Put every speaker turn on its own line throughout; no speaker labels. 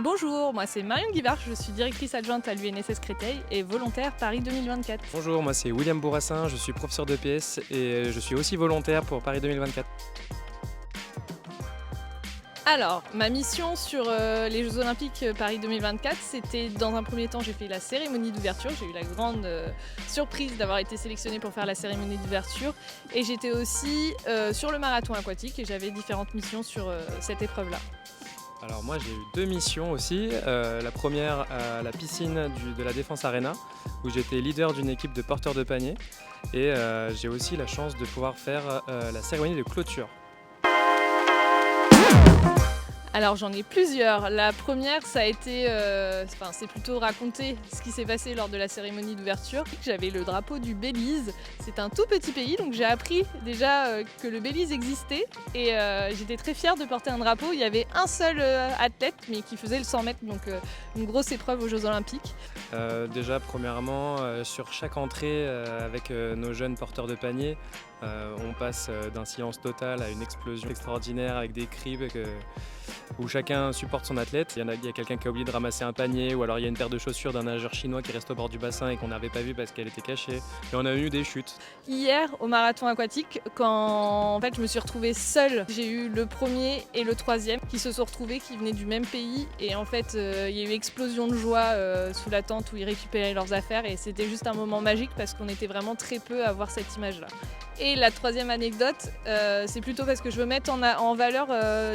Bonjour, moi c'est Marion Guivard, je suis directrice adjointe à l'UNSS Créteil et volontaire Paris 2024.
Bonjour, moi c'est William Bourrassin, je suis professeur d'EPS et je suis aussi volontaire pour Paris 2024.
Alors, ma mission sur les Jeux Olympiques Paris 2024, c'était dans un premier temps, j'ai fait la cérémonie d'ouverture. J'ai eu la grande surprise d'avoir été sélectionnée pour faire la cérémonie d'ouverture. Et j'étais aussi sur le marathon aquatique et j'avais différentes missions sur cette épreuve-là.
Alors moi j'ai eu deux missions aussi. La première à la piscine de la Défense Arena où j'étais leader d'une équipe de porteurs de panier. Et j'ai aussi la chance de pouvoir faire la cérémonie de clôture.
Alors j'en ai plusieurs. La première, ça a été, c'est plutôt raconter ce qui s'est passé lors de la cérémonie d'ouverture. J'avais le drapeau du Belize. C'est un tout petit pays, donc j'ai appris déjà que le Belize existait et j'étais très fière de porter un drapeau. Il y avait un seul athlète, mais qui faisait le 100 mètres, donc une grosse épreuve aux Jeux Olympiques.
Déjà premièrement, sur chaque entrée avec nos jeunes porteurs de panier, on passe d'un silence total à une explosion extraordinaire avec des cris où chacun supporte son athlète. Il y a quelqu'un qui a oublié de ramasser un panier, ou alors il y a une paire de chaussures d'un nageur chinois qui reste au bord du bassin et qu'on n'avait pas vu parce qu'elle était cachée. Et on a eu des chutes.
Hier, au marathon aquatique, quand en fait, je me suis retrouvée seule, j'ai eu le premier et le troisième qui se sont retrouvés, qui venaient du même pays. Et en fait, il y a eu explosion de joie sous la tente où ils récupéraient leurs affaires. Et c'était juste un moment magique parce qu'on était vraiment très peu à voir cette image-là. Et la troisième anecdote, c'est plutôt parce que je veux mettre en valeur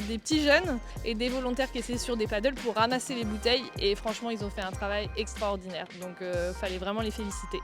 des petits jeunes et des volontaires qui essaient sur des paddles pour ramasser les bouteilles. Et franchement, ils ont fait un travail extraordinaire. Donc, fallait vraiment les féliciter.